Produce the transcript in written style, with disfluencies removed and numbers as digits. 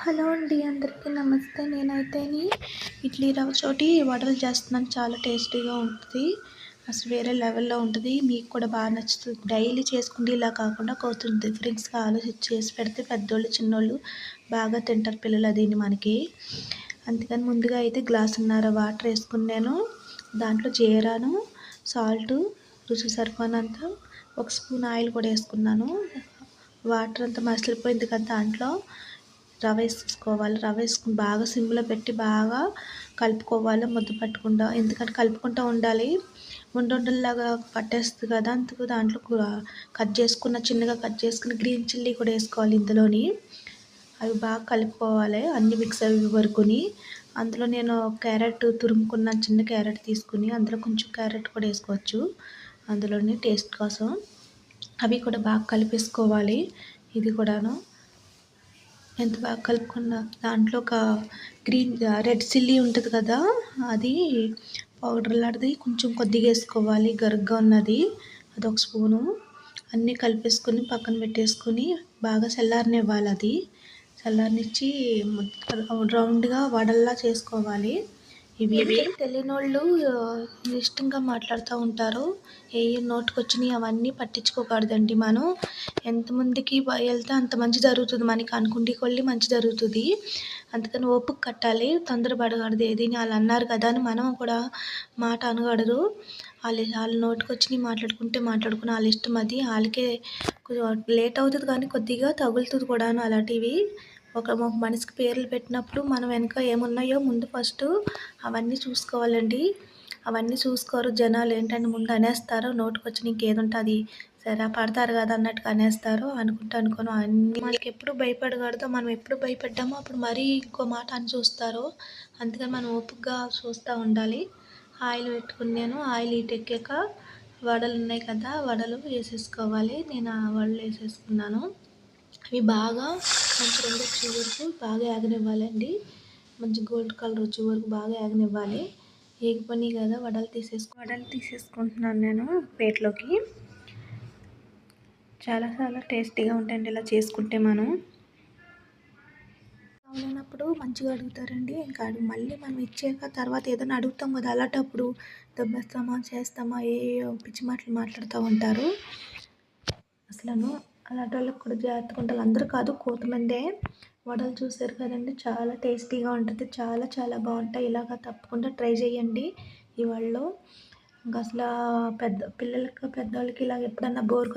Hello అండి, అందరికీ నమస్తే. నేనైతేని ఇడ్లీ రవ్వతోటి వడలు చేస్తున్నాను. చాలా టేస్టీగా ఉంటుంది. అసలు వేరే లెవెల్‌లో ఉంటుంది. మీకు కూడా బాగా నచ్చుతుంది. డైలీ చేసుకుంటే ఇలా కాకుండా కొంచెం డిఫరెంట్స్‌గా ఆలోచించి చేసి పెడితే పెద్దోళ్ళు, చిన్నోళ్ళు బాగా తింటారు పిల్లలు అదిని మనకి. అందుకని ముందుగా అయితే గ్లాసున్నర వాటర్ వేసుకున్నాను. దాంట్లో జీరాను, సాల్టు, రుచికి సరిపోయినంత, ఒక స్పూన్ ఆయిల్ కూడా వేసుకున్నాను. వాటర్ అంతా మసిలిపోయింది కదా, దాంట్లో రవ్వ వేసుకోవాలి. రవ్వ వేసుకుని బాగా సిమ్లో పెట్టి బాగా కలుపుకోవాలి, ముద్ద పట్టకుండా. ఎందుకంటే కలుపుకుంటూ ఉండాలి, ఉండలాగా పట్టేస్తుంది కదా. అందుకు దాంట్లో చిన్నగా కట్ చేసుకున్న గ్రీన్ చిల్లీ కూడా వేసుకోవాలి ఇందులోని. అవి బాగా కలుపుకోవాలి అన్నీ మిక్స్ అయ్యే వరకుని. అందులో నేను క్యారెట్ తురుముకున్న చిన్న క్యారెట్ తీసుకుని అందులో కొంచెం క్యారెట్ కూడా వేసుకోవచ్చు అందులోని టేస్ట్ కోసం. అవి కూడా బాగా కలిపేసుకోవాలి. ఇది కూడాను ఎంత బాగా కలుపుకున్న దాంట్లో ఒక రెడ్ చిల్లీ ఉంటుంది కదా, అది పౌడర్ లాంటిది కొంచెం కొద్దిగా వేసుకోవాలి, గరుగ్గా ఉన్నది. అదొక స్పూను. అన్నీ కలిపేసుకొని పక్కన పెట్టేసుకొని బాగా చల్లారనివ్వాలి. అది చల్లారనిచ్చి రౌండ్గా వడల్లా చేసుకోవాలి. ఇవి తెలియనోళ్ళు ఇష్టంగా మాట్లాడుతూ ఉంటారు. నోటికొచ్చినాయి అవన్నీ పట్టించుకోకూడదండి. మనం ఎంతమందికి వెళ్తే అంత మంచి జరుగుతుంది మనకి. అనుకుంటే కొళ్ళి మంచి జరుగుతుంది. అందుకని ఓపిక కట్టాలి, తొందరపడకూడదు. ఏదైనా వాళ్ళు అన్నారు కదా అని మనం కూడా మాట అనకూడదు. వాళ్ళ నోటికొచ్చినాయి మాట్లాడుకుని వాళ్ళ ఇష్టం. అది వాళ్ళకే లేట్ అవుతుంది కానీ కొద్దిగా తగులుతుంది కూడాను. అలాంటివి ఒక మనిషికి పేర్లు పెట్టినప్పుడు మనం వెనక ఏమున్నాయో ముందు ఫస్ట్ అవన్నీ చూసుకోవాలండి. అవన్నీ చూసుకోరు జనాలు. ఏంటంటే ముందు అనేస్తారు, నోటికొచ్చి ఇంకేది ఉంటే అది సరే పడతారు కదా అన్నట్టుగా అనేస్తారు. అనుకోను అన్నీ మనకి ఎప్పుడు భయపడకూడదు. మనం ఎప్పుడు భయపడ్డామో అప్పుడు మరీ ఇంకో మాట అని చూస్తారు. అందుకని మనం ఓపికగా చూస్తూ ఉండాలి. ఆయిల్ పెట్టుకున్నాను. ఆయిల్ ఎక్కాక వడలు ఉన్నాయి కదా, వడలు వేసేసుకోవాలి. నేను ఆ వడలు వేసేసుకున్నాను. అవి బాగా మంచి రంగు వచ్చే వరకు బాగా ఏగనివ్వాలండి. మంచి గోల్డ్ కలర్ వచ్చే వరకు బాగా ఏగనివ్వాలి. ఏగిపోయినాయి కదా, వడలు తీసేసుకుంటున్నాను నేను ప్లేట్లోకి. చాలా టేస్టీగా ఉంటాయండి ఇలా చేసుకుంటే. మనం కావాలన్నప్పుడు మంచిగా అడుగుతారండి. ఇంకా మళ్ళీ మనం ఇచ్చాక తర్వాత ఏదైనా అడుగుతాం కదా, అలాంటప్పుడు దెబ్బేస్తామా చేస్తామా ఏ పిచ్చి మాటలు మాట్లాడుతూ ఉంటారు. అసలు అలాంటి వాళ్ళకి కూడా జాగ్రత్తగా ఉండాలి. అందరూ కాదు, కొంతమందే. వడలు చూసారు కదండి, చాలా టేస్టీగా ఉంటుంది. చాలా బాగుంటాయి. ఇలాగ తప్పకుండా ట్రై చేయండి ఈ వడలు. ఇంకా అసలు పిల్లలకి పెద్దవాళ్ళకి ఇలాగ ఎప్పుడన్నా బోర్